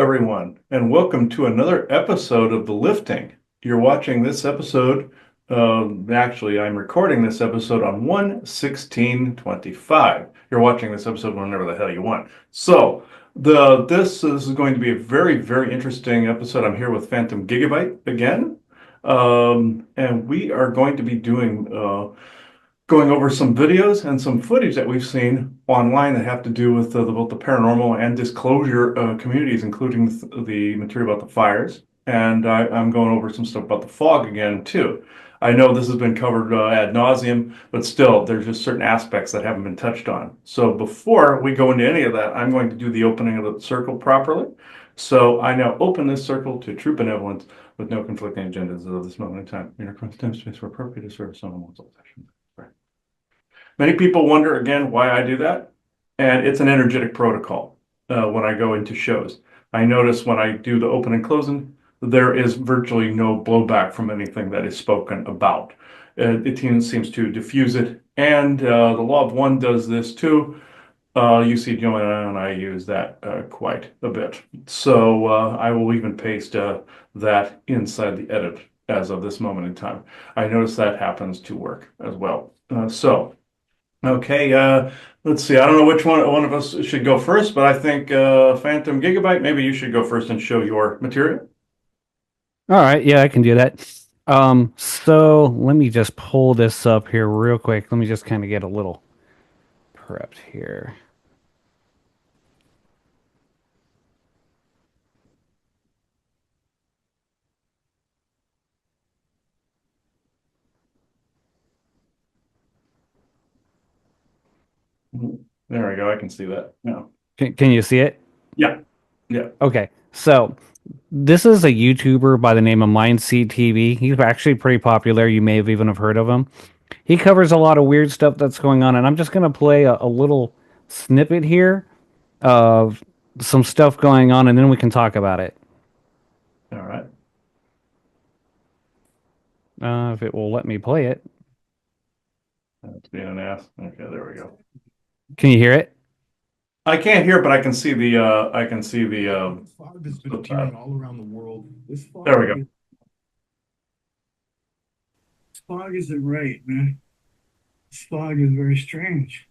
everyone, and welcome to another episode of The Lifting. You're watching this episode, actually, I'm recording this episode on 1/16/25. You're watching this episode whenever the hell you want. So, this is going to be a very, very interesting episode. I'm here with PhantomGB again, and we are going to be going over some videos and some footage that we've seen online that have to do with both the paranormal and disclosure communities, including the material about the fires. And I'm going over some stuff about the fog again, too. I know this has been covered ad nauseum, but still, there's just certain aspects that haven't been touched on. So before we go into any of that, I'm going to do the opening of the circle properly. So I now open this circle to true benevolence with no conflicting agendas at this moment in time. In our time space for appropriate to serve someone else's session. Many people wonder, again, why I do that, and it's an energetic protocol when I go into shows. I notice when I do the open and closing, there is virtually no blowback from anything that is spoken about. It seems to diffuse it, and the law of one does this too. You see, Joanna and I use that quite a bit. So I will even paste that inside the edit as of this moment in time. I notice that happens to work as well. Okay, let's see. I don't know which one of us should go first, but I think PhantomGB, maybe you should go first and show your material. All right, yeah, I can do that. So let me just pull this up here real quick. Let me just kind of get a little prepped here. There we go. I can see that. Yeah. Can you see it? Yeah. Yeah. Okay, so this is a YouTuber by the name of Mindseed TV. He's actually pretty popular. You may have even have heard of him. He covers a lot of weird stuff that's going on, and I'm just going to play a little snippet here of some stuff going on, and then we can talk about it. All right. If it will let me play it. That's being an ass. Okay, there we go. Can you hear it? I can't hear, but I can see the fog that's been appearing all around the world. There we go. This fog isn't right, man. This fog is very strange.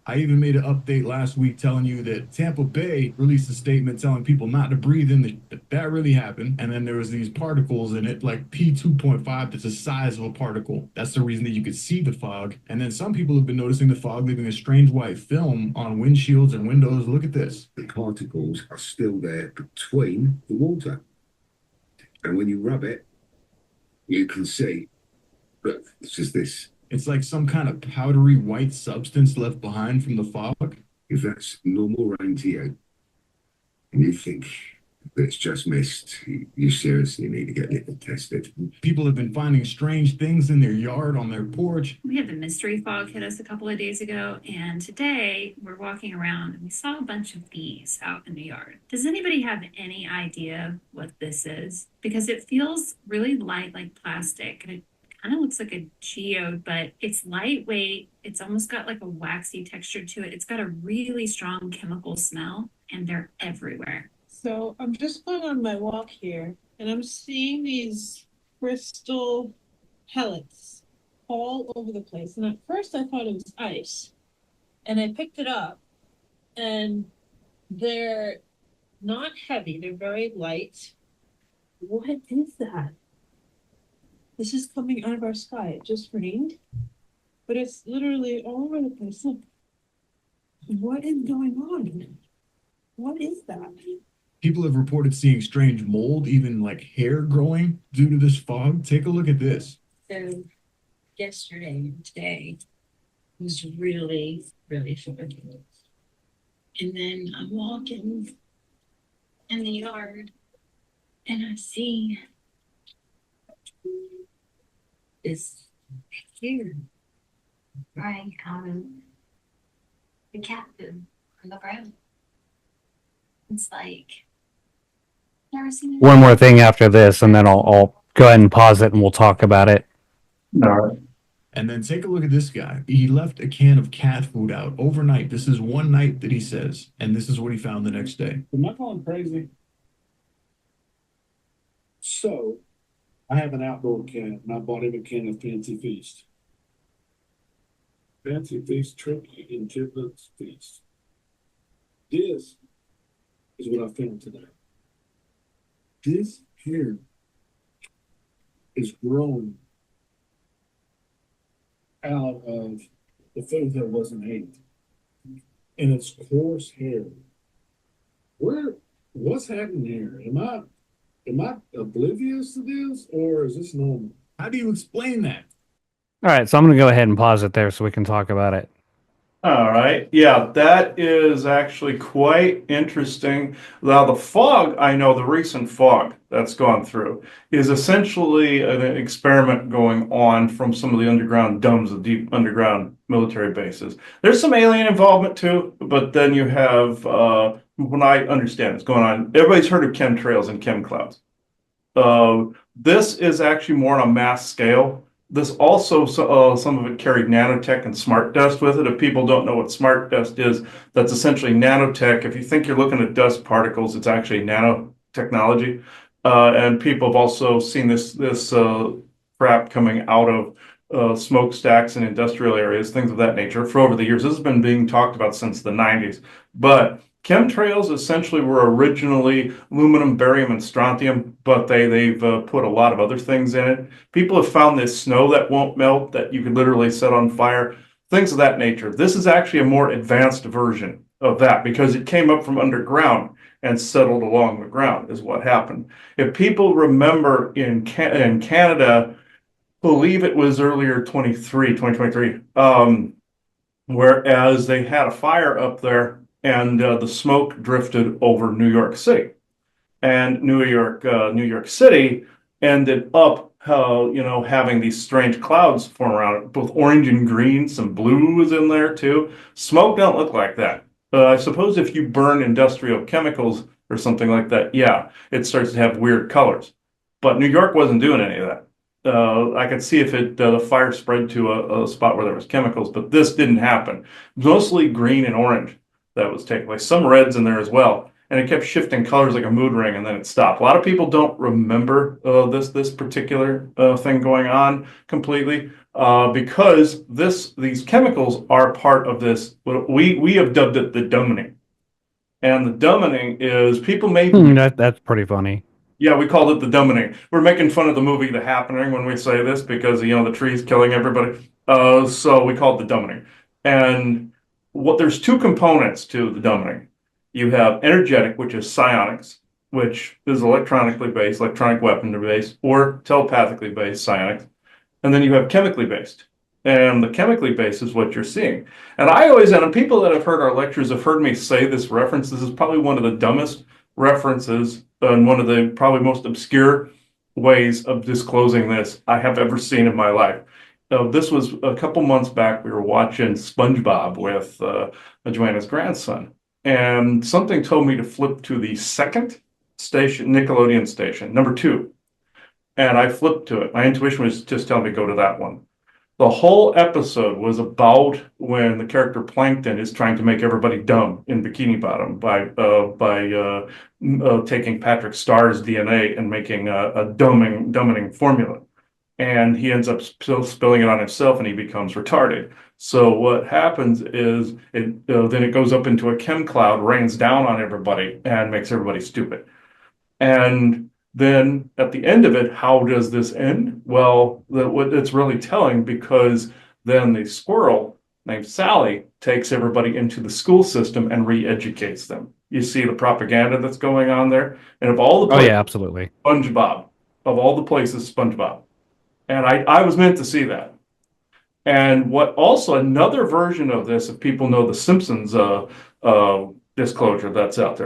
I even made an update last week telling you that Tampa Bay released a statement telling people not to breathe in that really happened. And then there was these particles in it, like P2.5, that's the size of a particle. That's the reason that you could see the fog. And then some people have been noticing the fog leaving a strange white film on windshields and windows. Look at this. The particles are still there between the water. And when you rub it, you can see, look, it's just this. It's like some kind of powdery white substance left behind from the fog. If that's normal rain to you, and you think that it's just mist, you seriously need to get it tested. People have been finding strange things in their yard, on their porch. We had the mystery fog hit us a couple of days ago, and today we're walking around and we saw a bunch of bees out in the yard. Does anybody have any idea what this is? Because it feels really light, like plastic, and it kind of looks like a geode, but it's lightweight. It's almost got like a waxy texture to it. It's got a really strong chemical smell, and they're everywhere. So I'm just going on my walk here, and I'm seeing these crystal pellets all over the place. And at first I thought it was ice, and I picked it up, and they're not heavy. They're very light. What is that? This is coming out of our sky. It just rained, but it's literally all over the place. Look, what is going on? What is that? People have reported seeing strange mold, even like hair growing due to this fog. Take a look at this. So yesterday and today was really, really foggy. And then I'm walking in the yard and I see this here crying out of the cat food on the ground. It's like never seen it. One more thing after this, and then I'll go ahead and pause it, and we'll talk about it. All right. And then take a look at this guy. He left a can of cat food out overnight. This is one night that he says, and this is what he found the next day. Am I going crazy? So I have an outdoor cat, and I bought him a can of Fancy Feast. Fancy Feast turkey and giblets feast. This is what I found today. This here is grown out of the food that wasn't ate. And it's coarse hair. What's happening here? Am I oblivious to this, or is this normal? How do you explain that? All right, so I'm going to go ahead and pause it there so we can talk about it. All right. Yeah, that is actually quite interesting. Now, the fog, I know the recent fog that's gone through is essentially an experiment going on from some of the underground domes, the deep underground military bases. There's some alien involvement too, but then you have, when I understand what's going on, everybody's heard of chemtrails and chem clouds. This is actually more on a mass scale. This also, some of it carried nanotech and smart dust with it. If people don't know what smart dust is, that's essentially nanotech. If you think you're looking at dust particles, it's actually nanotechnology. And people have also seen this crap coming out of smokestacks in industrial areas, things of that nature, for over the years. This has been being talked about since the 90s. But chemtrails essentially were originally aluminum, barium, and strontium, but they've put a lot of other things in it. People have found this snow that won't melt that you could literally set on fire, things of that nature. This is actually a more advanced version of that because it came up from underground and settled along the ground is what happened. If people remember in Canada, believe it was earlier 2023, whereas they had a fire up there and the smoke drifted over New York City, and New York City ended up, having these strange clouds form around it, both orange and green. Some blue was in there too. Smoke don't look like that. I suppose if you burn industrial chemicals or something like that, yeah, it starts to have weird colors. But New York wasn't doing any of that. I could see if the fire spread to a spot where there was chemicals, but this didn't happen. Mostly green and orange that was taking place. Some reds in there as well, and it kept shifting colors like a mood ring, and then it stopped. A lot of people don't remember this particular thing going on completely because these chemicals are part of this. We have dubbed it the dumbing, and the dumbing is people may That's pretty funny. yeah, we called it the dumbing. We're making fun of the movie The Happening when we say this because the tree's killing everybody. So we call it the dumbing. And there's two components to the dumbing. You have energetic, which is psionics, which is electronically based, electronic weapon based, or telepathically based psionics. And then you have chemically based. And the chemically based is what you're seeing. And people that have heard our lectures have heard me say this reference. This is probably one of the dumbest references and one of the probably most obscure ways of disclosing this I have ever seen in my life. This was a couple months back. We were watching SpongeBob with Joanna's grandson, and something told me to flip to the second station, Nickelodeon station, number 2. And I flipped to it. My intuition was just telling me to go to that one. The whole episode was about when the character Plankton is trying to make everybody dumb in Bikini Bottom by taking Patrick Starr's DNA and making a dumbing formula. And he ends up spilling it on himself, and he becomes retarded. So what happens is then it goes up into a chem cloud, rains down on everybody, and makes everybody stupid. And then at the end of it, how does this end? Well, what it's really telling, because then the squirrel named Sally takes everybody into the school system and re-educates them. You see the propaganda that's going on there, and of all the Oh places, yeah, absolutely. SpongeBob, of all the places, SpongeBob, and I was meant to see that. And what also another version of this, if people know the Simpsons disclosure that's out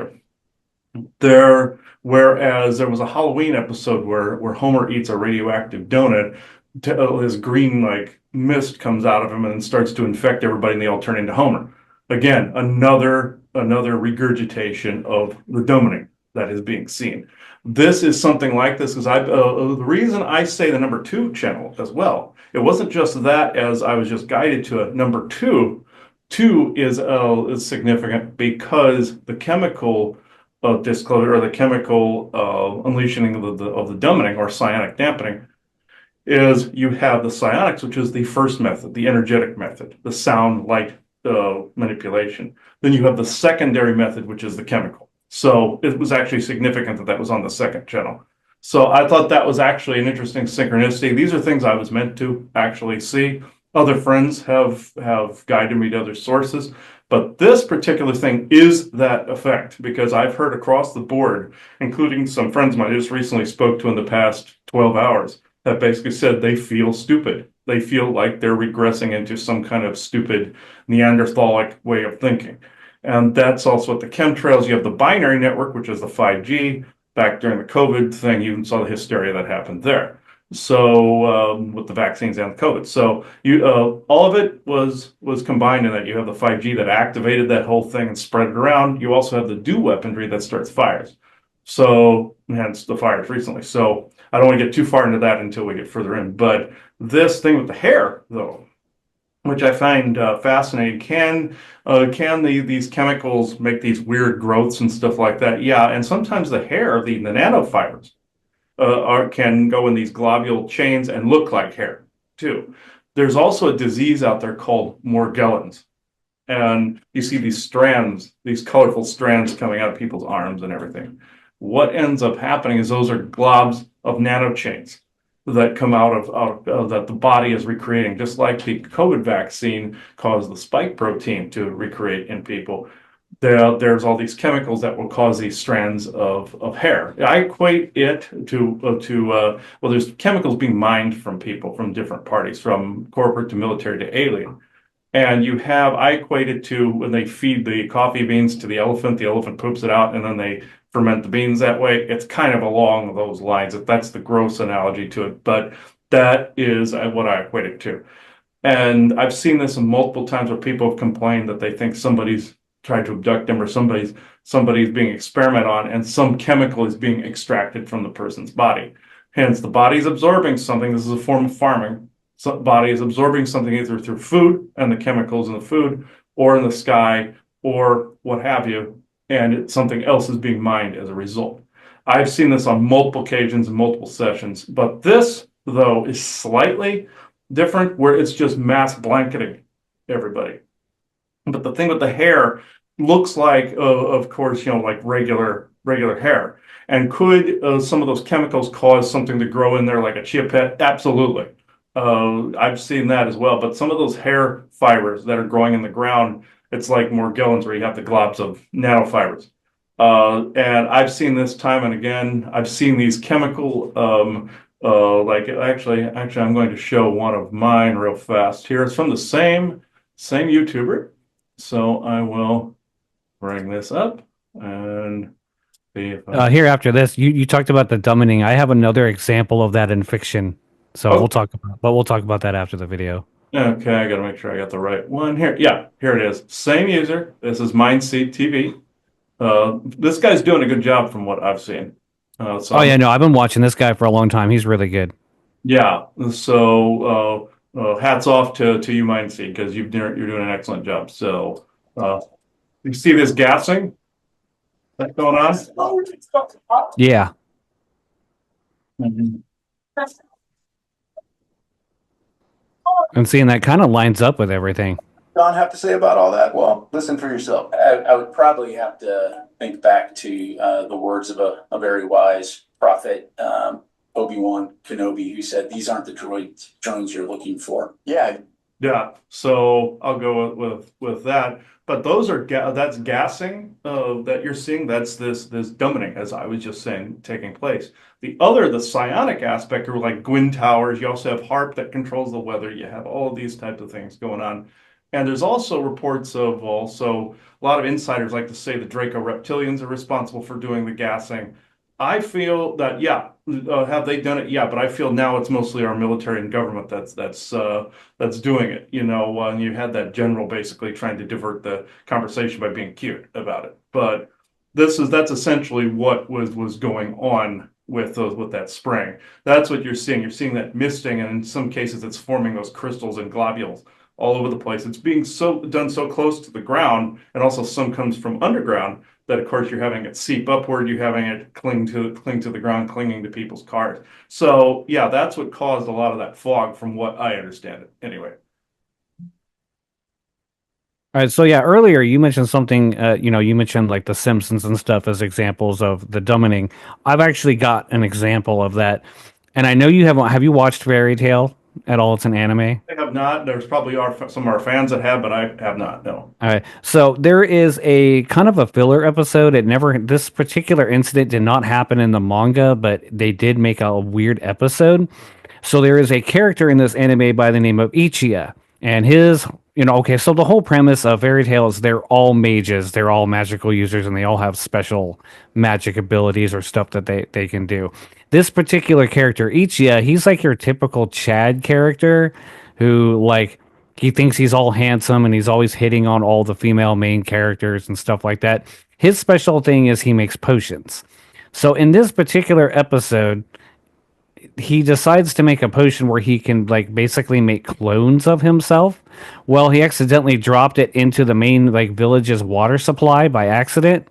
there, whereas there was a Halloween episode where Homer eats a radioactive donut, this green like mist comes out of him and starts to infect everybody, and they all turn into Homer. Again, another regurgitation of the dumbing that is being seen. This is something like this because the reason I say the number 2 channel as well. It wasn't just that, as I was just guided to it. Number 2 is significant because the chemical disclosure or the chemical unleashing of the dumbing or psionic dampening is you have the psionics, which is the first method, the energetic method, the sound light manipulation. Then you have the secondary method, which is the chemical. So it was actually significant that that was on the second channel. So I thought that was actually an interesting synchronicity. These are things I was meant to actually see. Other friends have guided me to other sources, but this particular thing is that effect because I've heard across the board, including some friends of mine I just recently spoke to in the past 12 hours, that basically said they feel stupid. They feel like they're regressing into some kind of stupid Neanderthalic way of thinking. And that's also what the chemtrails, you have the binary network, which is the 5G. Back during the COVID thing, you saw the hysteria that happened there. So with the vaccines and the COVID, so you all of it was combined in that you have the 5G that activated that whole thing and spread it around. You also have the DO weaponry that starts fires. So hence the fires recently. So I don't want to get too far into that until we get further in. But this thing with the hair, though, which I find fascinating, can these chemicals make these weird growths and stuff like that? Yeah, and sometimes the hair, the nanofibers, can go in these globule chains and look like hair too. There's also a disease out there called Morgellons, and you see these strands, these colorful strands coming out of people's arms and everything. What ends up happening is those are globs of nanochains that come out of that the body is recreating, just like the COVID vaccine caused the spike protein to recreate in people. There's all these chemicals that will cause these strands of hair. I equate it to well, there's chemicals being mined from people from different parties, from corporate to military to alien. And I equate it to when they feed the coffee beans to the elephant poops it out, and then they ferment the beans that way. It's kind of along those lines. That's the gross analogy to it, but that is what I equate it to. And I've seen this multiple times where people have complained that they think somebody's tried to abduct them or somebody's being experimented on, and some chemical is being extracted from the person's body. Hence, the body's absorbing something. This is a form of farming. So the body is absorbing something either through food and the chemicals in the food, or in the sky, or what have you, and something else is being mined as a result. I've seen this on multiple occasions and multiple sessions, but this, though, is slightly different, where it's just mass blanketing everybody. But the thing with the hair looks like, of course, like regular hair. And could some of those chemicals cause something to grow in there like a chia pet? Absolutely. I've seen that as well. But some of those hair fibers that are growing in the ground, it's like Morgellons where you have the globs of nanofibers. And I've seen this time and again. I've seen these chemical, like actually, I'm going to show one of mine real fast here. It's from the same YouTuber. So I will bring this up and see if Here after this, you talked about the dumbing. I have another example of that in fiction, so we'll talk about that after the video. Okay, I gotta make sure I got the right one here. Yeah, here it is. Same user. This is Mindseat TV. This guy's doing a good job from what I've seen. Oh yeah, no, I've been watching this guy for a long time. He's really good. Yeah. So hats off to you, Mindseat, because you're doing an excellent job. So you see this gassing that's going on? Yeah. Mhm. And seeing that kind of lines up with everything. Don have to say about all that? Well, listen for yourself. I would probably have to think back to the words of a very wise prophet, Obi-Wan Kenobi, who said, "These aren't the drones you're looking for." Yeah. Yeah. So I'll go with that. But those are that's gassing that you're seeing. That's this dumbing, as I was just saying, taking place. The psionic aspect are like Gwyn towers. You also have HARP that controls the weather. You have all of these types of things going on. And there's also reports of also a lot of insiders like to say the Draco reptilians are responsible for doing the gassing. I feel that, yeah, have they done it? Yeah, but I feel now it's mostly our military and government that's doing it. And you had that general basically trying to divert the conversation by being cute about it. But that's essentially what was going on with that spraying. That's what you're seeing. You're seeing that misting, and in some cases, it's forming those crystals and globules all over the place. It's being done so close to the ground, and also some comes from underground that of course you're having it seep upward, you're having it cling to the ground, clinging to people's cars. So yeah, that's what caused a lot of that fog, from what I understand it. Anyway. All right, so yeah, earlier you mentioned something, you mentioned like The Simpsons and stuff as examples of the dumbing. I've actually got an example of that. And I know you have you watched Fairy Tale at all? It's an anime. I have not. There's probably some of our fans that have, but I have not. No. All right. So there is a kind of a filler episode. This particular incident did not happen in the manga, but they did make a weird episode. So there is a character in this anime by the name of Ichiya, and okay, so the whole premise of Fairy Tail is they're all mages, they're all magical users, and they all have special magic abilities or stuff that they can do. This particular character, Ichiya, he's like your typical Chad character who like he thinks he's all handsome and he's always hitting on all the female main characters and stuff like that. His special thing is he makes potions. So in this particular episode, he decides to make a potion where he can like basically make clones of himself. Well, he accidentally dropped it into the main like village's water supply by accident,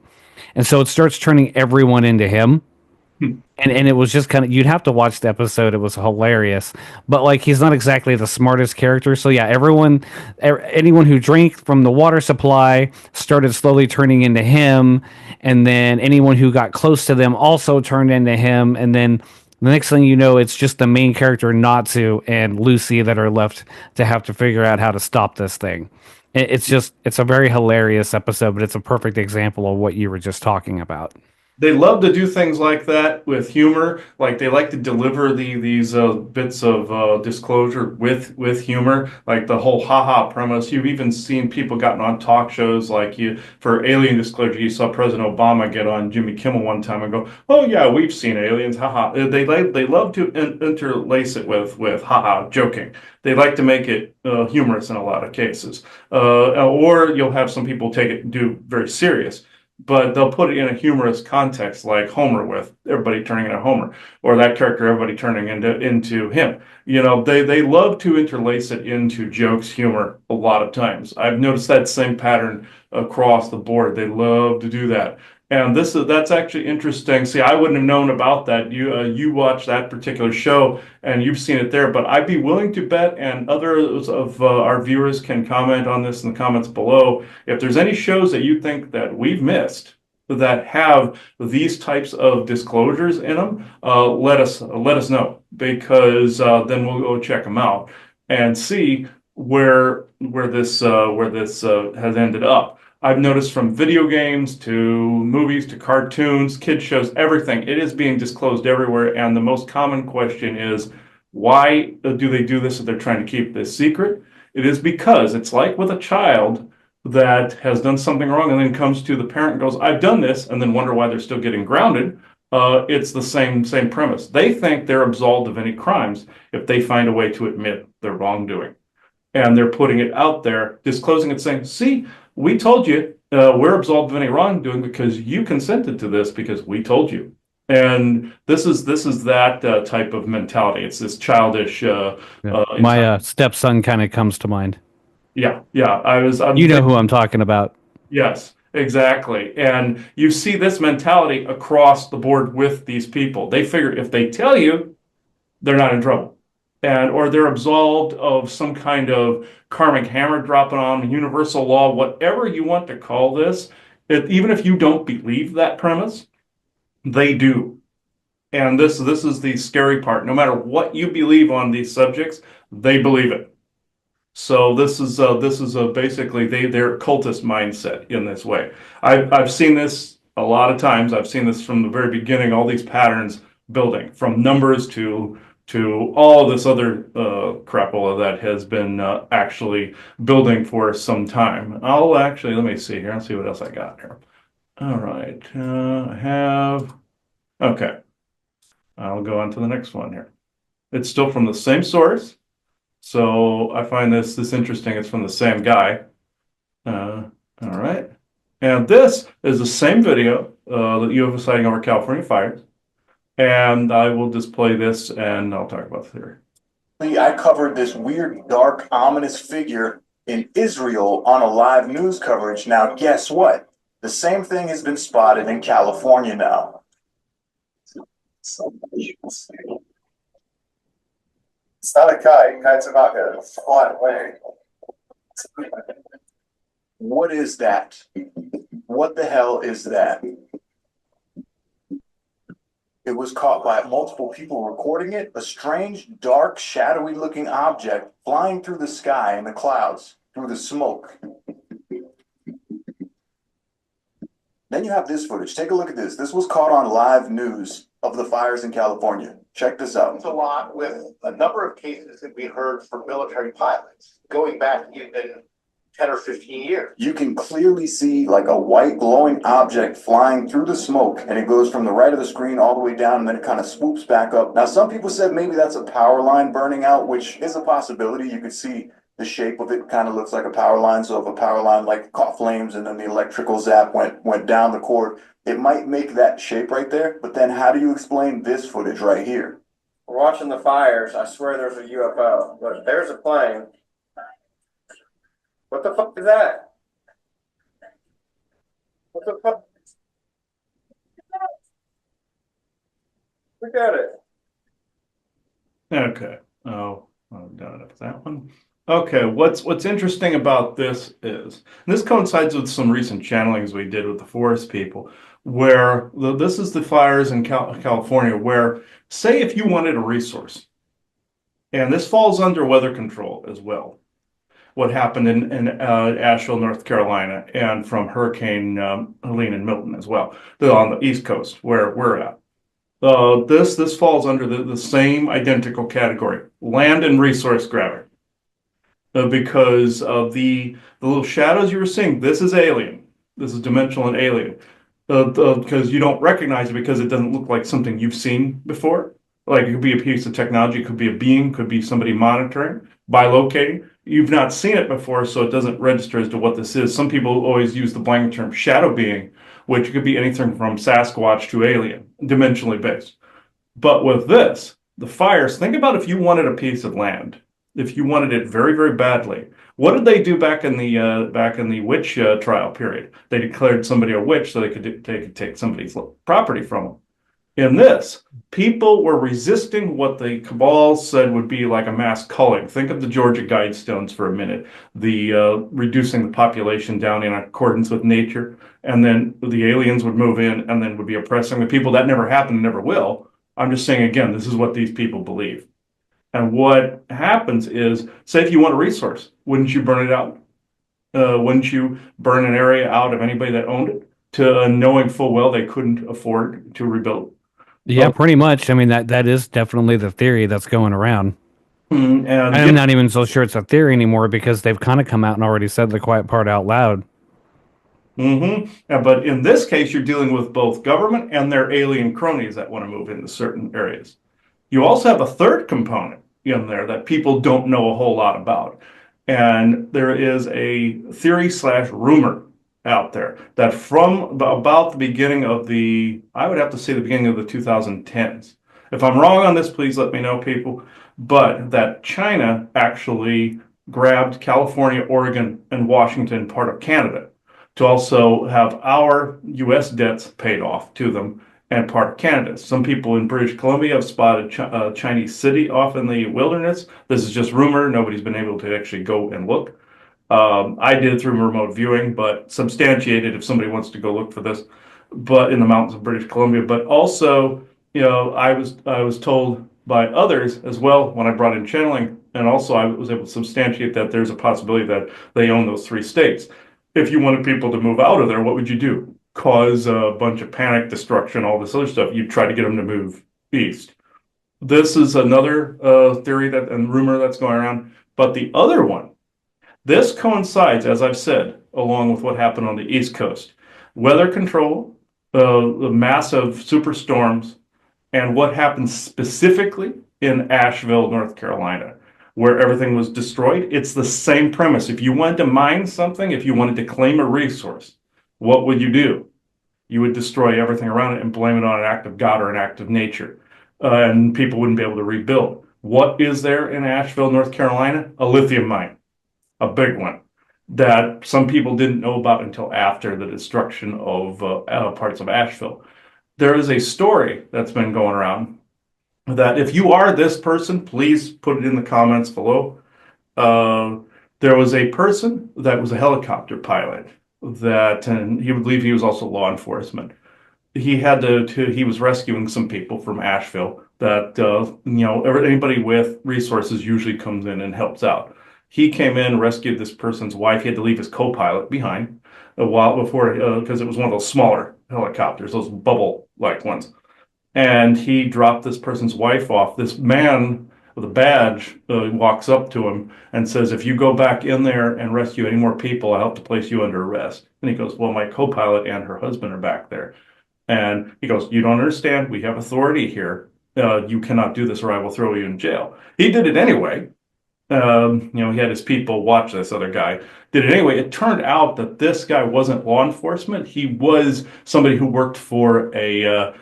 and so it starts turning everyone into him. And it was just kind of, you'd have to watch the episode. It was hilarious, but like he's not exactly the smartest character. So yeah, anyone who drank from the water supply started slowly turning into him, and then anyone who got close to them also turned into him, and then the next thing you know, it's just the main character Natsu and Lucy that are left to have to figure out how to stop this thing. It's a very hilarious episode, but it's a perfect example of what you were just talking about. They love to do things like that with humor. Like they like to deliver these bits of disclosure with humor, like the whole haha premise. You've even seen people gotten on talk shows like for alien disclosure. You saw President Obama get on Jimmy Kimmel one time and go, "Oh yeah, we've seen aliens, haha." They love to interlace it with haha joking. They like to make it humorous in a lot of cases, or you'll have some people do very serious, but they'll put it in a humorous context, like Homer with everybody turning into Homer, or that character, everybody turning into him. They love to interlace it into jokes, humor a lot of times. I've noticed that same pattern across the board. They love to do that. And that's actually interesting. See, I wouldn't have known about that. You watch that particular show and you've seen it there, but I'd be willing to bet, and others of our viewers can comment on this in the comments below, if there's any shows that you think that we've missed that have these types of disclosures in them, let us know, because then we'll go check them out and see where this has ended up. I've noticed from video games to movies to cartoons, kids shows, everything, it is being disclosed everywhere. And the most common question is, why do they do this if they're trying to keep this secret? It is because it's like with a child that has done something wrong and then comes to the parent and goes, "I've done this," and then wonder why they're still getting grounded. It's the same premise. They think they're absolved of any crimes if they find a way to admit their wrongdoing. And they're putting it out there, disclosing it, saying, "See, we told you we're absolved of any wrongdoing because you consented to this because we told you." And this is that type of mentality. It's this childish. My stepson kind of comes to mind. Yeah. You know who I'm talking about. Yes, exactly. And you see this mentality across the board with these people. They figure if they tell you, they're not in trouble, or they're absolved of some kind of karmic hammer dropping on universal law, whatever you want to call this. Even if you don't believe that premise, they do. And this is the scary part. No matter what you believe on these subjects, they believe it. So this is basically their cultist mindset in this way. I've seen this a lot of times. I've seen this from the very beginning. All these patterns building from numbers to all this other crapola that has been actually building for some time. Let me see here. Let's see what else I got here. All right, I have. Okay, I'll go on to the next one here. It's still from the same source. So I find this interesting. It's from the same guy. All right. And this is the same video, the UFO sighting over California fires. And I will display this and I'll talk about this here. I covered this weird, dark, ominous figure in Israel on a live news coverage. Now, guess what? The same thing has been spotted in California now. It's not a kite. Kites are not going to fly away. What is that? What the hell is that? It was caught by multiple people recording it. A strange, dark, shadowy looking object flying through the sky in the clouds, through the smoke. Then you have this footage. Take a look at this. This was caught on live news of the fires in California. Check this out. A lot with a number of cases that we heard from military pilots going back even 10 or 15 years. You can clearly see like a white glowing object flying through the smoke, and it goes from the right of the screen all the way down, and then it kind of swoops back up. Now, some people said maybe that's a power line burning out, which is a possibility. You could see the shape of it kind of looks like a power line. So if a power line like caught flames and then the electrical zap went down the cord, it might make that shape right there. But then how do you explain this footage right here? We're watching the fires. I swear there's a UFO. Look, there's a plane. What the fuck is that? What the fuck? Look at it. Okay. Oh, I'm done with that one. Okay, what's interesting about this is, and this coincides with some recent channelings we did with the forest people, where this is the fires in California, where say if you wanted a resource, and this falls under weather control as well. What happened in Asheville, North Carolina, and from Hurricane Helene and Milton as well, on the East Coast where we're at. This falls under the same identical category, land and resource grabbing. Because of the little shadows you were seeing, this is alien. This is dimensional and alien. Because you don't recognize it because it doesn't look like something you've seen before. Like it could be a piece of technology, it could be a being, could be somebody monitoring, bilocating. You've not seen it before, so it doesn't register as to what this is. Some people always use the blanket term shadow being, which could be anything from Sasquatch to alien, dimensionally based. But with this, the fires, think about if you wanted a piece of land, if you wanted it very, very badly. What did they do back in the witch trial period? They declared somebody a witch so they could take somebody's property from them. In this, people were resisting what the cabal said would be like a mass culling. Think of the Georgia Guidestones for a minute, the reducing the population down in accordance with nature, and then the aliens would move in and then would be oppressing the people. That never happened, never will. I'm just saying again, this is what these people believe. And what happens is, say if you want a resource, wouldn't you burn it out? Wouldn't you burn an area out of anybody that owned it, to knowing full well they couldn't afford to rebuild? Yeah, pretty much. I mean, that is definitely the theory that's going around. And I'm not even so sure it's a theory anymore because they've kind of come out and already said the quiet part out loud. But in this case, you're dealing with both government and their alien cronies that want to move into certain areas. You also have a third component in there that people don't know a whole lot about. And there is a theory / rumor out there that from about the beginning of I would have to say the beginning of the 2010s. If I'm wrong on this, please let me know, people. But that China actually grabbed California, Oregon, and Washington, part of Canada, to also have our U.S. debts paid off to them and part of Canada. Some people in British Columbia have spotted a Chinese city off in the wilderness. This is just rumor. Nobody's been able to actually go and look. I did it through remote viewing, but substantiated if somebody wants to go look for this. But in the mountains of British Columbia. But also, I was told by others as well when I brought in channeling, and also I was able to substantiate that there's a possibility that they own those 3 states. If you wanted people to move out of there, what would you do? Cause a bunch of panic, destruction, all this other stuff. You'd try to get them to move east. This is another theory and rumor that's going around. But the other one, this coincides, as I've said, along with what happened on the East Coast. Weather control, the massive superstorms, and what happened specifically in Asheville, North Carolina, where everything was destroyed. It's the same premise. If you wanted to mine something, if you wanted to claim a resource, what would you do? You would destroy everything around it and blame it on an act of God or an act of nature. And people wouldn't be able to rebuild. What is there in Asheville, North Carolina? A lithium mine, a big one that some people didn't know about until after the destruction of parts of Asheville. There is a story that's been going around that if you are this person, please put it in the comments below. Uh, there was a person that was a helicopter pilot that, and he would believe he was also law enforcement. He had he was rescuing some people from Asheville that, anybody with resources usually comes in and helps out. He came in, rescued this person's wife. He had to leave his co-pilot behind a while before, because it was one of those smaller helicopters, those bubble-like ones. And he dropped this person's wife off. This man with a badge walks up to him and says, "If you go back in there and rescue any more people, I'll have to place you under arrest." And he goes, "Well, my co-pilot and her husband are back there." And he goes, "You don't understand. We have authority here. You cannot do this or I will throw you in jail." He did it anyway. He had his people watch this other guy. Did it anyway. It turned out that this guy wasn't law enforcement. He was somebody who worked for a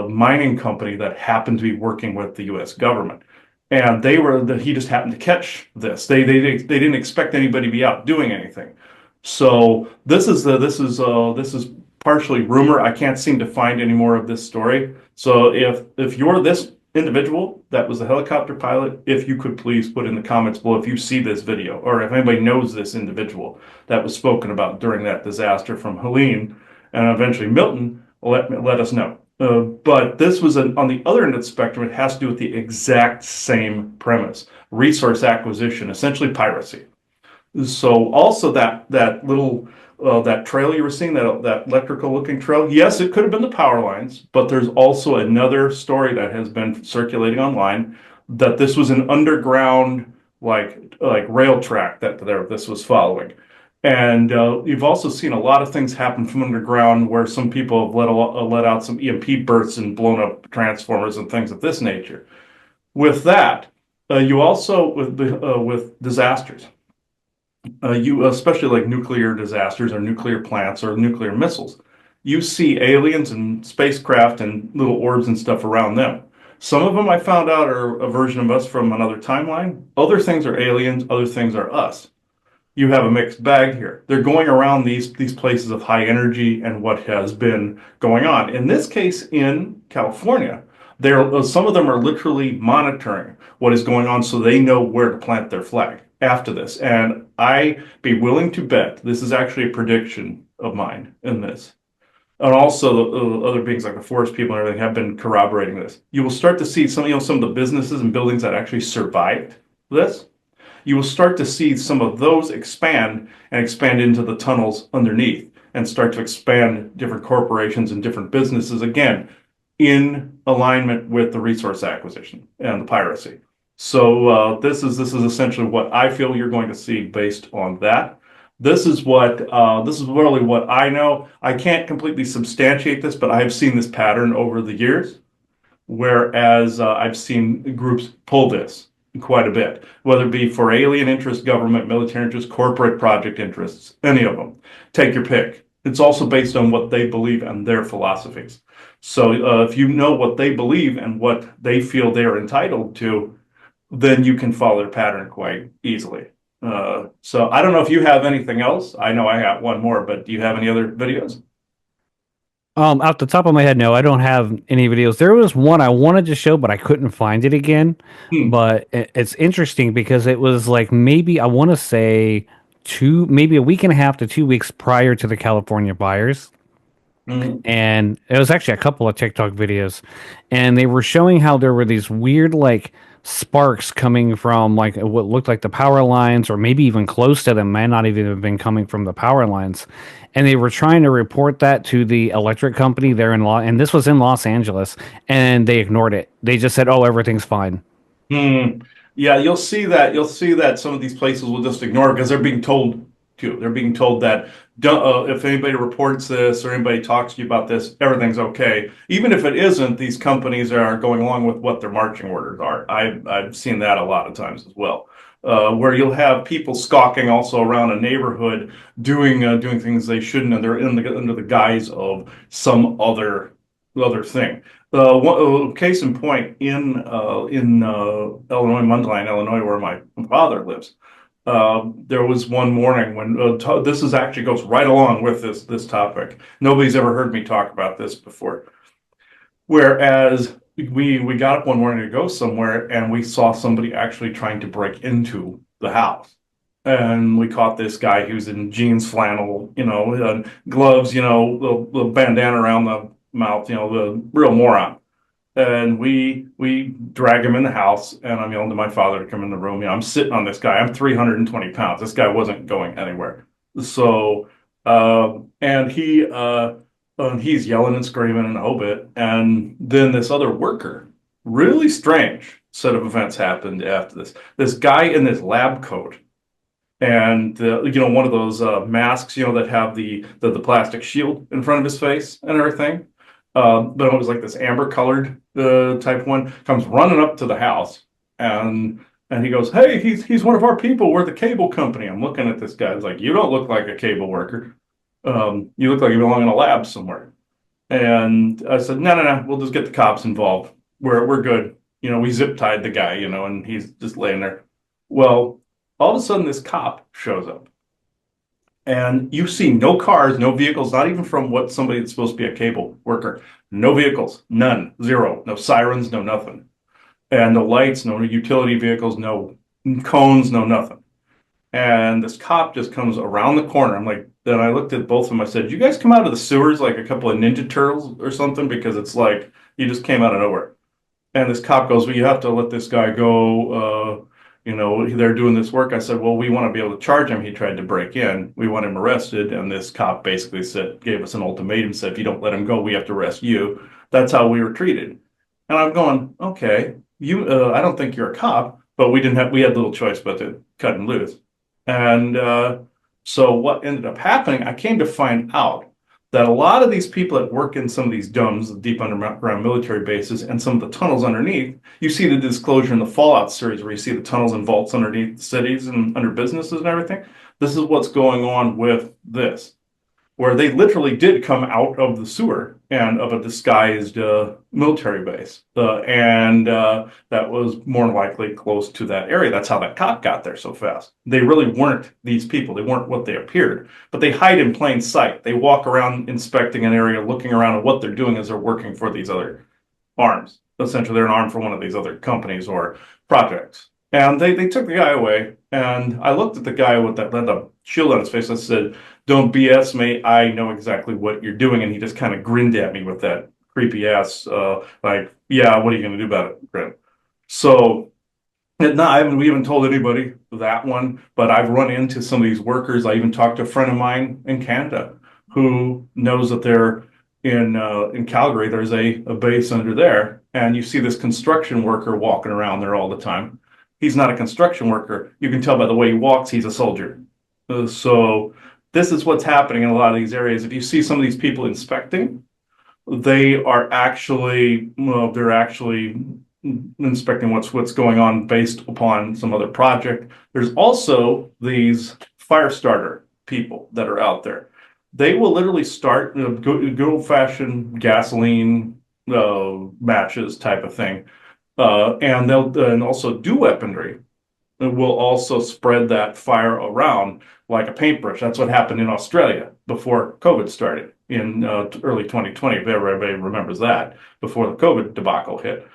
mining company that happened to be working with the U.S. government. And he just happened to catch this. They didn't expect anybody to be out doing anything. So this is partially rumor. I can't seem to find any more of this story. So if you're this individual that was the helicopter pilot, if you could please put in the comments below if you see this video, or if anybody knows this individual that was spoken about during that disaster from Helene and eventually Milton, let us know. But this was on the other end of the spectrum. It has to do with the exact same premise: resource acquisition, essentially piracy. So also that little that trail you were seeing, that electrical looking trail, yes, it could have been the power lines, but there's also another story that has been circulating online that this was an underground like rail track that this was following. And you've also seen a lot of things happen from underground where some people have let out some EMP bursts and blown up transformers and things of this nature. With that, you also with disasters, you especially like nuclear disasters or nuclear plants or nuclear missiles, you see aliens and spacecraft and little orbs and stuff around them. Some of them I found out are a version of us from another timeline. Other things are aliens. Other things are us. You have a mixed bag here. They're going around these places of high energy and what has been going on. In this case, in California, some of them are literally monitoring what is going on so they know where to plant their flag after this. And I be willing to bet this is actually a prediction of mine in this. And also the other beings like the forest people and everything have been corroborating this. You will start to see some of the businesses and buildings that actually survived this. You will start to see some of those expand into the tunnels underneath and start to expand different corporations and different businesses, again, in alignment with the resource acquisition and the piracy. So this is essentially what I feel you're going to see based on that. This is really what I know. I can't completely substantiate this, but I have seen this pattern over the years, whereas I've seen groups pull this quite a bit, whether it be for alien interest, government, military interest, corporate project interests, any of them. Take your pick. It's also based on what they believe and their philosophies. So if you know what they believe and what they feel they're entitled to, then you can follow their pattern quite easily. So I don't know if you have anything else. I know I have one more, but do you have any other videos? Off the top of my head, no, I don't have any videos. There was one I wanted to show, but I couldn't find it again. But it's interesting because it was like maybe I want to say maybe a week and a half to 2 weeks prior to the California fires. And it was actually a couple of TikTok videos, and they were showing how there were these weird like sparks coming from like what looked like the power lines, or maybe even close to them, might not even have been coming from the power lines. And they were trying to report that to the electric company there in and this was in Los Angeles, and they ignored it. They just said, "Oh, everything's fine." Yeah, you'll see that some of these places will just ignore it because they're being told to. They're being told that if anybody reports this or anybody talks to you about this, everything's okay. Even if it isn't, these companies are going along with what their marching orders are. I've seen that a lot of times as well. Where you'll have people skulking also around a neighborhood doing things they shouldn't, and they're under the guise of some other other thing. Case in point, in Illinois, Mundelein, Illinois, where my father lives, there was one morning when this is actually goes right along with this topic. Nobody's ever heard me talk about this before. Whereas we got up one morning to go somewhere and we saw somebody actually trying to break into the house. And we caught this guy who's in jeans, flannel, gloves, the bandana around the mouth, the real moron. And we drag him in the house, and I'm yelling to my father to come in the room. I'm sitting on this guy. I'm 320 pounds. This guy wasn't going anywhere. So, and he's yelling and screaming and a whole bit. And then this other worker, really strange set of events happened after this. This guy in this lab coat and one of those masks, that have the plastic shield in front of his face and everything. But it was like this amber colored type one, comes running up to the house and he goes, "Hey, he's one of our people. We're the cable company." I'm looking at this guy. It's like, "You don't look like a cable worker. You look like you belong in a lab somewhere." And I said, "No, no, no. We'll just get the cops involved. We're good." We zip tied the guy, and he's just laying there. Well, all of a sudden, this cop shows up. And you see no cars, no vehicles, not even from what somebody that's supposed to be a cable worker. No vehicles, none, zero. No sirens, no nothing. And no lights, no utility vehicles, no cones, no nothing. And this cop just comes around the corner. I'm like, then I looked at both of them. I said, "You guys come out of the sewers like a couple of Ninja Turtles or something? Because it's like you just came out of nowhere." And this cop goes, "Well, you have to let this guy go. They're doing this work." I said, "Well, we want to be able to charge him. He tried to break in. We want him arrested." And this cop basically gave us an ultimatum, said, "If you don't let him go, we have to arrest you." That's how we were treated. And I'm going, "Okay, I don't think you're a cop," but we had little choice but to cut and lose. And so what ended up happening, I came to find out that a lot of these people that work in some of these domes, the deep underground military bases, and some of the tunnels underneath, you see the disclosure in the Fallout series where you see the tunnels and vaults underneath the cities and under businesses and everything. This is what's going on with this, where they literally did come out of the sewer and of a disguised military base. And that was more likely close to that area. That's how that cop got there so fast. They really weren't these people. They weren't what they appeared, but they hide in plain sight. They walk around inspecting an area, looking around at what they're doing as they're working for these other arms. Essentially, they're an arm for one of these other companies or projects. And they took the guy away. And I looked at the guy with the shield on his face. I said, "Don't BS me. I know exactly what you're doing." And he just kind of grinned at me with that creepy ass, like, "Yeah, what are you going to do about it?" grin. So, no, we haven't told anybody that one, but I've run into some of these workers. I even talked to a friend of mine in Canada who knows that they're in Calgary. There's a base under there, and you see this construction worker walking around there all the time. He's not a construction worker. You can tell by the way he walks, he's a soldier. So this is what's happening in a lot of these areas. If you see some of these people inspecting, they're actually inspecting what's going on based upon some other project. There's also these fire starter people that are out there. They will literally start good old-fashioned gasoline matches type of thing. And they'll and also do weaponry. It will also spread that fire around like a paintbrush. That's what happened in Australia before COVID started in early 2020. If everybody remembers that, before the COVID debacle hit.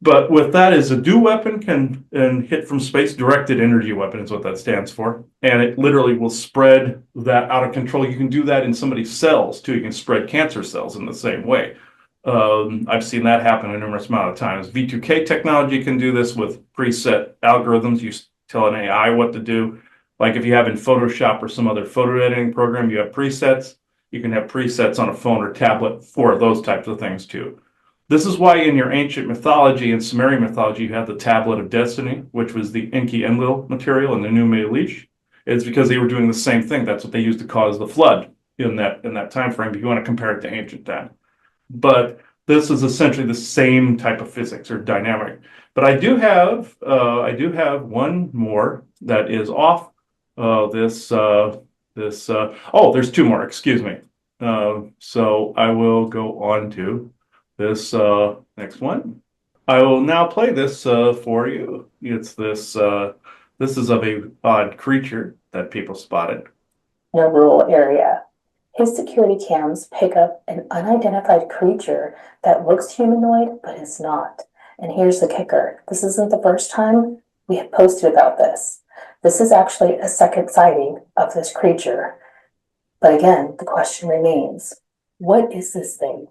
But with that is a DO weapon can hit from space. Directed energy weapon is what that stands for. And it literally will spread that out of control. You can do that in somebody's cells too. You can spread cancer cells in the same way. I've seen that happen a numerous amount of times. V2K technology can do this with preset algorithms. You tell an AI what to do. Like if you have in Photoshop or some other photo editing program, you have presets. You can have presets on a phone or tablet for those types of things too. This is why in your ancient mythology and Sumerian mythology, you have the Tablet of Destiny, which was the Enki Enlil material in the New Elish. It's because they were doing the same thing. That's what they used to cause the flood in that time frame. If you want to compare it to ancient time. But this is essentially the same type of physics or dynamic. But I do have one more that is off there's two more, excuse me. So I will go on to this next one. I will now play this for you. It's this is of a odd creature that people spotted. In a rural area, his security cams pick up an unidentified creature that looks humanoid but is not. And here's the kicker. This isn't the first time we have posted about this. This is actually a second sighting of this creature. But again, the question remains, what is this thing?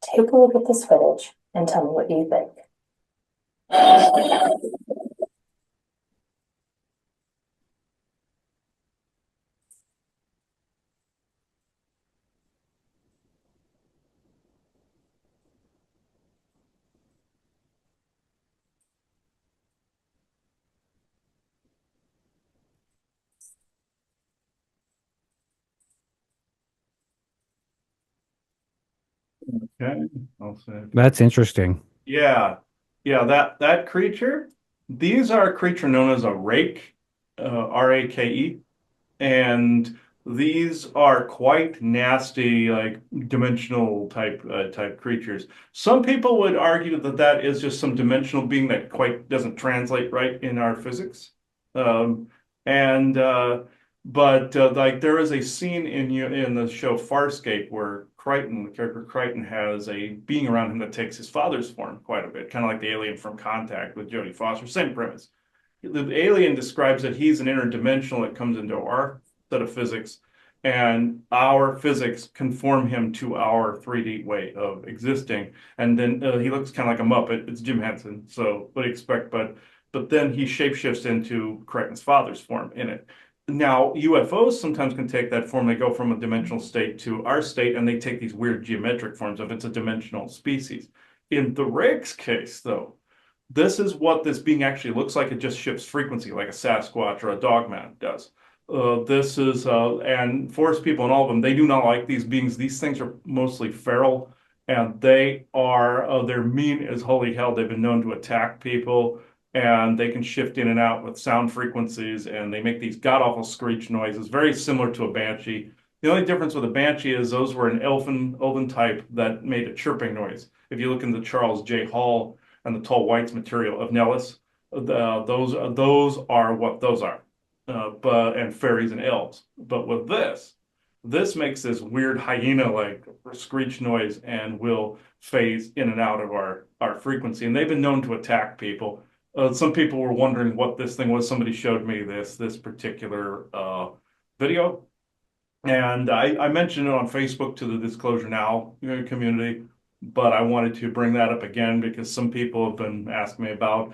Take a look at this footage and tell me what you think. Okay, I'll say. That's interesting. Yeah, yeah, that creature. These are a creature known as a rake, Rake, and these are quite nasty, like dimensional type creatures. Some people would argue that that is just some dimensional being that quite doesn't translate right in our physics. Um, and but like there is a scene in the show Farscape where Crichton, the character Crichton, has a being around him that takes his father's form quite a bit, kind of like the alien from Contact with Jodie Foster. Same premise. The alien describes that he's an interdimensional that comes into our set of physics, and our physics conform him to our 3D way of existing. And then he looks kind of like a Muppet. It's Jim Henson, so what do you expect? But then he shapeshifts into Crichton's father's form in it. Now, UFOs sometimes can take that form. They go from a dimensional state to our state, and they take these weird geometric forms if it's a dimensional species. In the Riggs case, though, this is what this being actually looks like. It just shifts frequency like a Sasquatch or a Dogman does. This is, and forest people and all of them, they do not like these beings. These things are mostly feral, and they are, they're mean as holy hell. They've been known to attack people, and they can shift in and out with sound frequencies, and they make these god-awful screech noises, very similar to a banshee. The only difference with a banshee is those were an elven type that made a chirping noise. If you look in the Charles J. Hall and the tall whites material of Nellis, those are what those are, but and fairies and elves. But with this makes this weird hyena-like screech noise and will phase in and out of our frequency. And they've been known to attack people. Some people were wondering what this thing was. Somebody showed me this particular video, and I mentioned it on Facebook to the Disclosure Now community, but I wanted to bring that up again because some people have been asking me about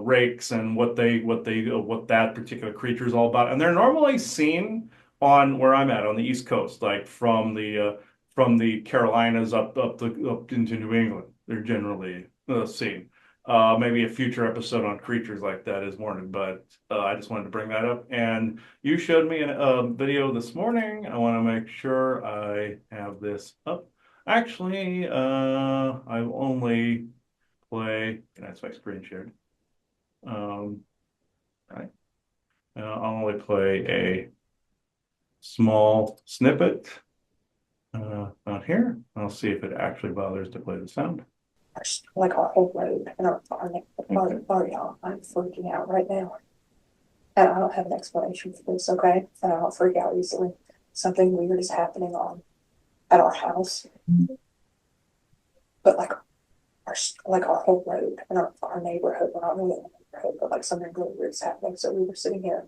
rakes and what that particular creature is all about. And they're normally seen on where I'm at on the East Coast, like from the Carolinas up into New England. They're generally seen. Maybe a future episode on creatures like that is warranted, but I just wanted to bring that up. And you showed me a video this morning. I want to make sure I have this up. Actually, I only play, and that's my screen shared. Right. I'll only play a small snippet out here. I'll see if it actually bothers to play the sound. Like our whole road and our y'all. I'm freaking out right now. And I don't have an explanation for this, okay? And I don't freak out easily. Something weird is happening at our house. But like our whole road and our neighborhood, we're not really in a neighborhood, but like something really weird is happening. So we were sitting here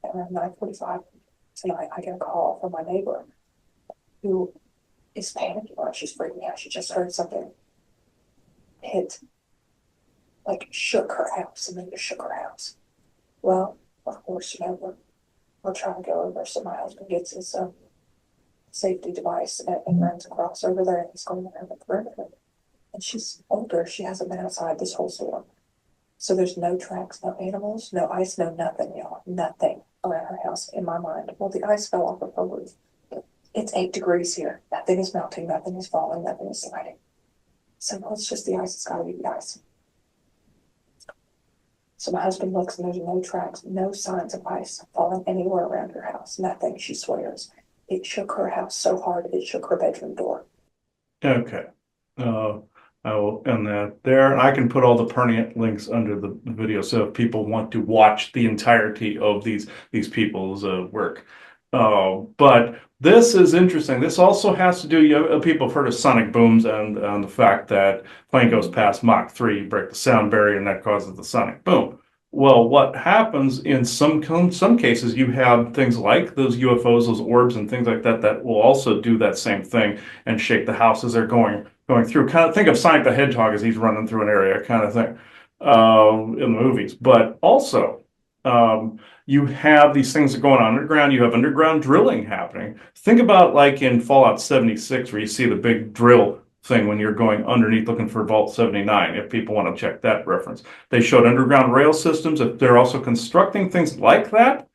at around 9:45 tonight. I get a call from my neighbor who is panicking. Like she's freaking out. She just heard something hit, like shook her house, and then just shook her house. Well, of course, we're trying to go over, so my husband gets his safety device and runs across over there, and he's going around the perimeter. And she's older. She hasn't been outside this whole storm. So there's no tracks, no animals, no ice, no nothing, y'all. Nothing around her house in my mind. Well, the ice fell off of her roof. It's 8 degrees here. Nothing is melting, nothing is falling, nothing is sliding. So well, it's just the ice. It's gotta be the ice. So my husband looks and there's no tracks, no signs of ice falling anywhere around her house. Nothing, she swears. it shook her house so hard that it shook her bedroom door. Okay. Uh, I will end that there. I can put all the pertinent links under the video, so if people want to watch the entirety of these people's work. But this is interesting. This also has to do, people have heard of sonic booms and the fact that plane goes past Mach 3, break the sound barrier, and that causes the sonic boom. Well, what happens in some cases, you have things like those UFOs, those orbs, and things like that that will also do that same thing and shake the house as they're going through. Kind of think of Sonic the Hedgehog as he's running through an area, kind of thing, in the movies. But also, you have these things that are going on underground. You have underground drilling happening. Think about like in Fallout 76, where you see the big drill thing when you're going underneath looking for Vault 79, if people want to check that reference. They showed underground rail systems. If they're also constructing things like that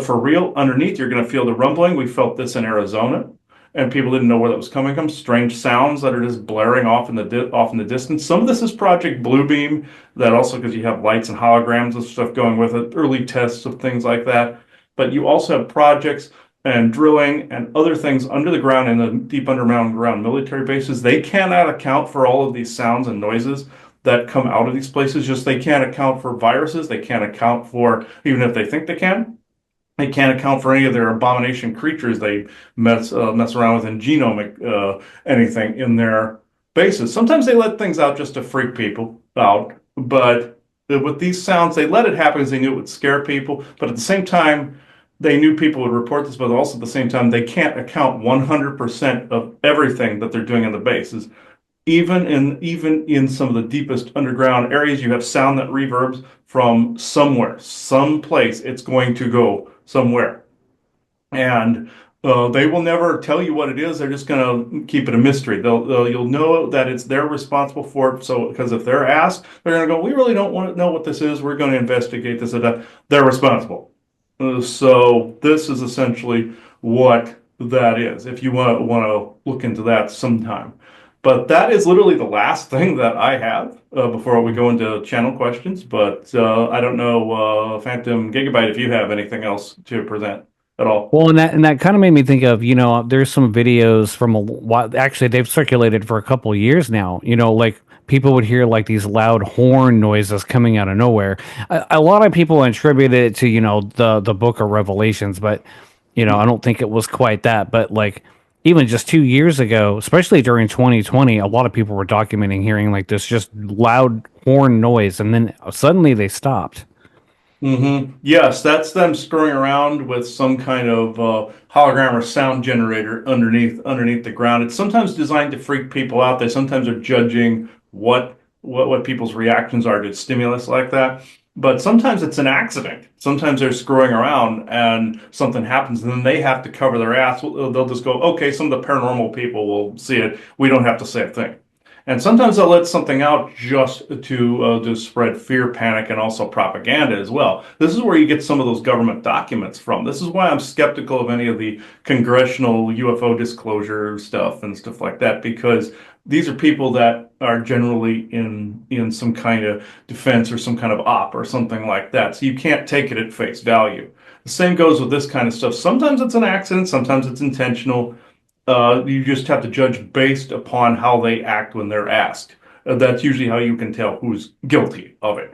for real underneath, you're going to feel the rumbling. We felt this in Arizona, and people didn't know where that was coming from. Strange sounds that are just blaring off in the distance. Some of this is Project Bluebeam, that also, because you have lights and holograms and stuff going with it, early tests of things like that. But you also have projects and drilling and other things under the ground in the deep underground military bases. They cannot account for all of these sounds and noises that come out of these places. Just they can't account for viruses. They can't account for, even if they think they can, they can't account for any of their abomination creatures they mess around with in genomic anything in their bases. Sometimes they let things out just to freak people out, but with these sounds, they let it happen because they knew it would scare people. But at the same time, they knew people would report this, but also at the same time, they can't account 100% of everything that they're doing in the bases. Even in some of the deepest underground areas, you have sound that reverbs from somewhere, someplace. It's going to go somewhere, and they will never tell you what it is. They're just going to keep it a mystery. You'll know that it's they're responsible for it. So because if they're asked, they're going to go, "We really don't want to know what this is. We're going to investigate this." And that. They're responsible. So this is essentially what that is. If you want to look into that sometime. But that is literally the last thing that I have before we go into channel questions. But I don't know, Phantom Gigabyte, if you have anything else to present at all. Well, and that kind of made me think of, there's some videos from a while. Actually, they've circulated for a couple years now. Like people would hear like these loud horn noises coming out of nowhere. A lot of people attribute it to the Book of Revelations, but I don't think it was quite that. But like even just 2 years ago, especially during 2020, a lot of people were documenting hearing like this just loud horn noise, and then suddenly they stopped. Yes, that's them screwing around with some kind of hologram or sound generator underneath the ground. It's sometimes designed to freak people out. They sometimes are judging what people's reactions are to stimulus like that. But sometimes it's an accident. Sometimes they're screwing around and something happens, and then they have to cover their ass. They'll just go, okay, some of the paranormal people will see it. We don't have to say a thing. And sometimes they'll let something out just to spread fear, panic, and also propaganda as well. This is where you get some of those government documents from. This is why I'm skeptical of any of the congressional UFO disclosure stuff and stuff like that, because these are people that are generally in some kind of defense or some kind of op or something like that. So you can't take it at face value. The same goes with this kind of stuff. Sometimes it's an accident, sometimes it's intentional. You just have to judge based upon how they act when they're asked. That's usually how you can tell who's guilty of it.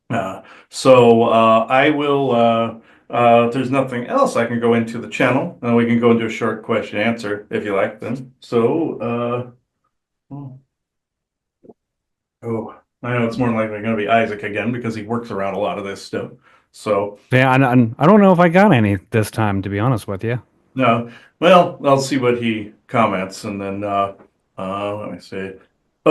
I will, if there's nothing else, I can go into the channel and we can go into a short question answer if you like then. I know it's more likely going to be Isaac again because he works around a lot of this stuff. So, Yeah, and I don't know if I got any this time, to be honest with you. no, well, I'll see what he comments, and then let me see.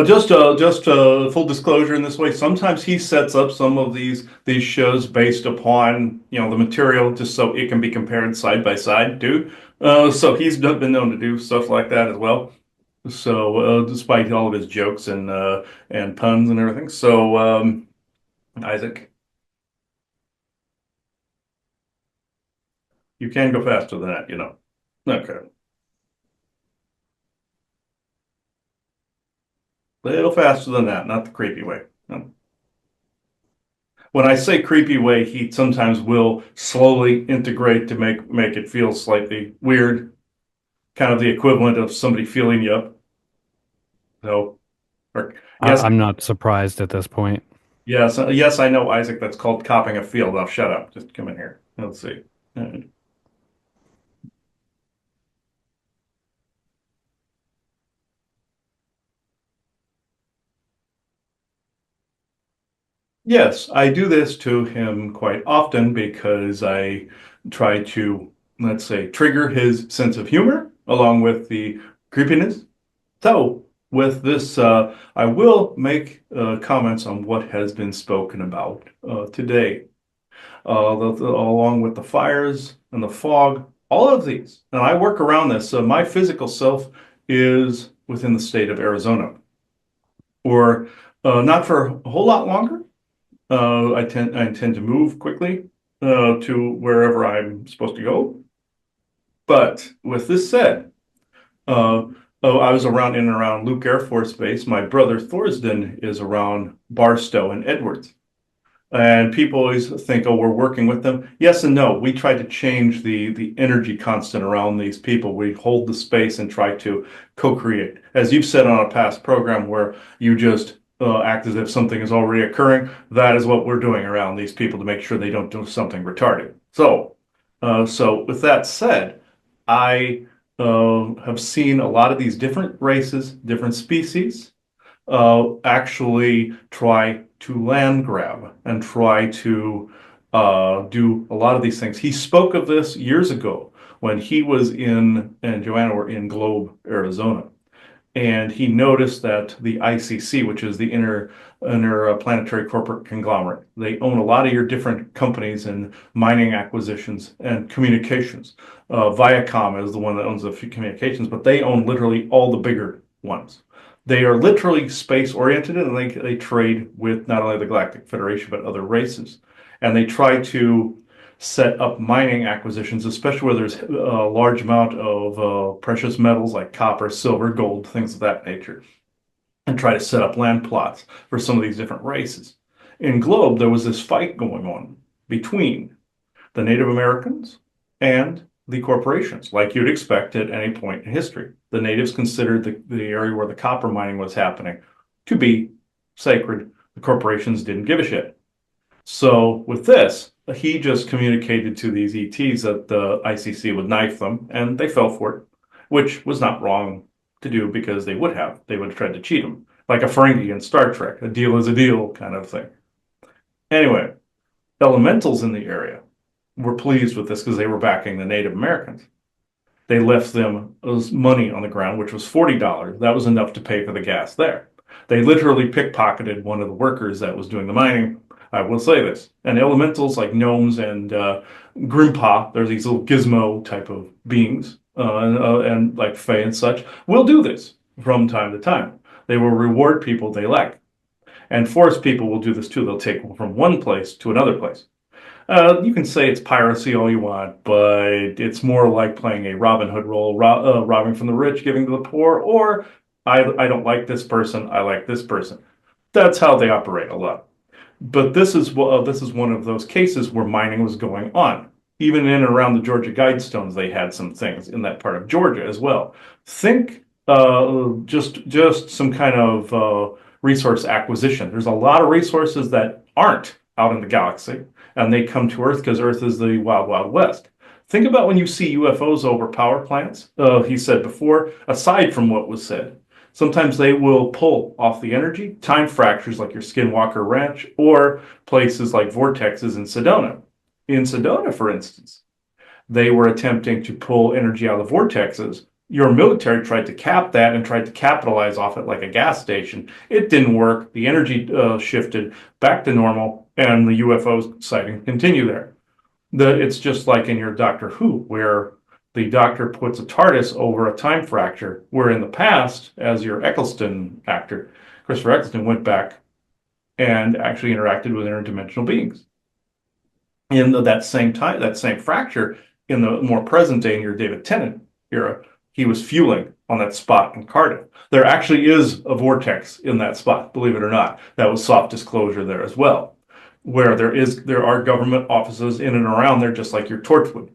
Just full disclosure in this way. Sometimes he sets up some of these shows based upon the material, just so it can be compared side by side too. So he's been known to do stuff like that as well. So despite all of his jokes and puns and everything. So Isaac, you can go faster than that. Okay. Little faster than that, not the creepy way. No. When I say creepy way, he sometimes will slowly integrate to make it feel slightly weird, kind of the equivalent of somebody feeling you up. So, or yes, I'm not surprised at this point. yes, I know, Isaac. That's called copping a feel. Now shut up. Just come in here. Let's see. Yes, I do this to him quite often because I try to, let's say, trigger his sense of humor along with the creepiness. So, with this, I will make comments on what has been spoken about today, along with the fires and the fog, all of these. And I work around this. My physical self is within the state of Arizona, or not for a whole lot longer. I intend to move quickly to wherever I'm supposed to go. But with this said, uh, I was around in and around Luke Air Force Base. My brother Thorsden is around Barstow and Edwards. And people always think, oh, we're working with them. Yes and no. We try to change the energy constant around these people. We hold the space and try to co-create. As you've said on a past program where you just act as if something is already occurring, that is what we're doing around these people to make sure they don't do something retarded. So with that said, I have seen a lot of these different races, different species, actually try to land grab and try to do a lot of these things. He spoke of this years ago when he was in, and Joanna were in Globe, Arizona. And he noticed that the ICC, which is the Interplanetary Corporate Conglomerate, they own a lot of your different companies in mining acquisitions and communications. Viacom is the one that owns the communications, but they own literally all the bigger ones. They are literally space oriented and they trade with not only the Galactic Federation, but other races. And they try to set up mining acquisitions, especially where there's a large amount of precious metals like copper, silver, gold, things of that nature, and try to set up land plots for some of these different races. In Globe, there was this fight going on between the Native Americans and the corporations, like you'd expect at any point in history. The natives considered the area where the copper mining was happening to be sacred. The corporations didn't give a shit. So with this, he just communicated to these ETs that the ICC would knife them, and they fell for it, which was not wrong to do because they would have. They would have tried to cheat him, like a Ferengi in Star Trek. A deal is a deal kind of thing. Anyway, elementals in the area were pleased with this because they were backing the Native Americans. They left them money on the ground, which was $40. That was enough to pay for the gas there. They literally pickpocketed one of the workers that was doing the mining. I will say this. And elementals like gnomes and Grimpa, there's these little gizmo type of beings, and like Fae and such, will do this from time to time. They will reward people they like. And forest people will do this too. They'll take from one place to another place. You can say it's piracy all you want, but it's more like playing a Robin Hood role, robbing from the rich, giving to the poor, or I don't like this person, I like this person. That's how they operate a lot. But this is one of those cases where mining was going on. Even in and around the Georgia Guidestones, they had some things in that part of Georgia as well. Think just some kind of resource acquisition. There's a lot of resources that aren't out in the galaxy, and they come to Earth because Earth is the wild, wild west. Think about when you see UFOs over power plants. He said before, aside from what was said, sometimes they will pull off the energy, time fractures like your Skinwalker Ranch, or places like vortexes in Sedona. In Sedona, for instance, they were attempting to pull energy out of the vortexes. Your military tried to cap that and tried to capitalize off it like a gas station. It didn't work. The energy shifted back to normal, and the UFO sightings continue there. It's just like in your Doctor Who, where the Doctor puts a TARDIS over a time fracture, where in the past, as your Eccleston actor, Christopher Eccleston went back and actually interacted with interdimensional beings. In that same time, that same fracture, in the more present day, in your David Tennant era, he was fueling on that spot in Cardiff. There actually is a vortex in that spot, believe it or not. That was soft disclosure there as well. where there are government offices in and around there, just like your Torchwood.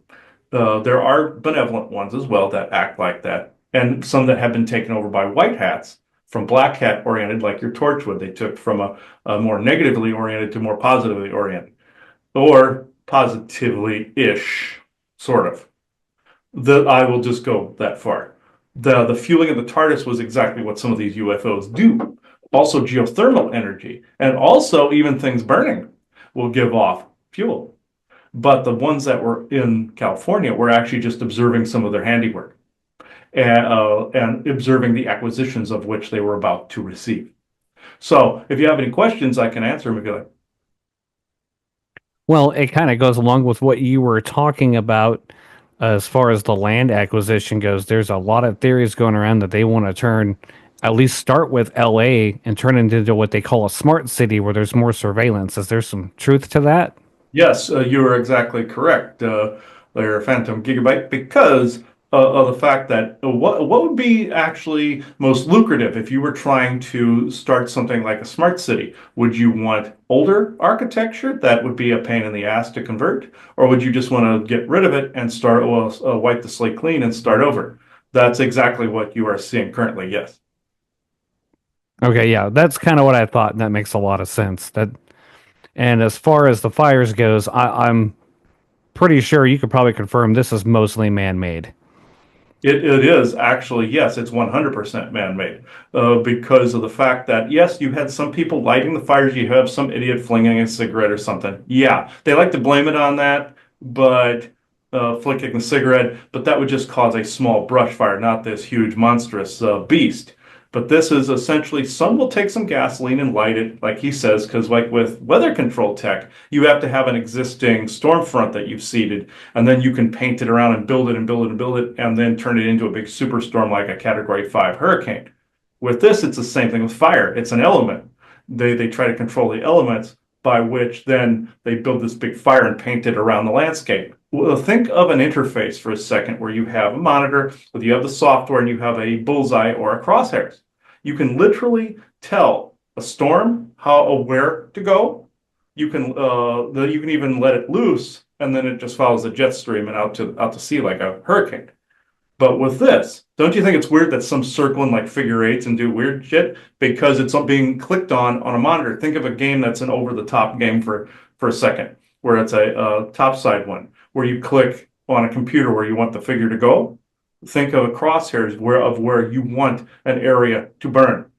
There are benevolent ones as well that act like that, and some that have been taken over by white hats from black hat oriented, like your Torchwood. They took from a more negatively oriented to more positively oriented, or positively-ish, sort of. I will just go that far. The fueling of the TARDIS was exactly what some of these UFOs do. Also geothermal energy, and also even things burning will give off fuel. But the ones that were in California were actually just observing some of their handiwork and observing the acquisitions of which they were about to receive. So if you have any questions, I can answer them if you like. Well, it kind of goes along with what you were talking about as far as the land acquisition goes. There's a lot of theories going around that they want to at least start with LA and turn it into what they call a smart city where there's more surveillance. Is there some truth to that? Yes, you are exactly correct, there, Phantom Gigabyte, because of the fact that what would be actually most lucrative if you were trying to start something like a smart city? Would you want older architecture that would be a pain in the ass to convert, or would you just want to get rid of it and start wipe the slate clean and start over? That's exactly what you are seeing currently. Yes. Okay, yeah, that's kind of what I thought, and that makes a lot of sense. And as far as the fires goes, I'm pretty sure you could probably confirm this is mostly man-made. It is actually, yes, it's 100% man-made because of the fact that, yes, you had some people lighting the fires, you have some idiot flinging a cigarette or something. Yeah, they like to blame it on that, but flicking the cigarette, but that would just cause a small brush fire, not this huge monstrous beast. But this is essentially, some will take some gasoline and light it, like he says, because like with weather control tech, you have to have an existing storm front that you've seeded, and then you can paint it around and build it and build it and build it, and then turn it into a big superstorm like a Category 5 hurricane. With this, it's the same thing with fire. It's an element. They try to control the elements, by which then they build this big fire and paint it around the landscape. Well, think of an interface for a second where you have a monitor, where you have the software, and you have a bullseye or a crosshairs. You can literally tell a storm where to go. You can even let it loose, and then it just follows the jet stream and out to sea like a hurricane. But with this, don't you think it's weird that some circle in like figure eights and do weird shit because it's being clicked on a monitor? Think of a game that's an over-the-top game for a second, where it's a top-side one, where you click on a computer where you want the figure to go. Think of a crosshairs where you want an area to burn.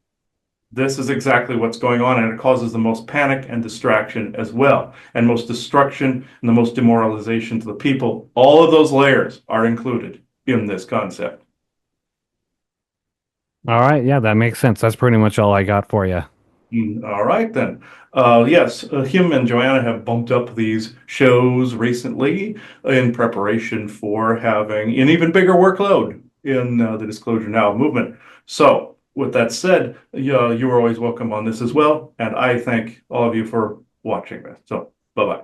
This is exactly what's going on, and it causes the most panic and distraction as well, and most destruction and the most demoralization to the people. All of those layers are included in this concept. All right, yeah, that makes sense. That's pretty much all I got for you. All right, then. Yes, him and Joanna have bumped up these shows recently in preparation for having an even bigger workload in the Disclosure Now movement. So, with that said, you are always welcome on this as well, and I thank all of you for watching this. So, bye-bye.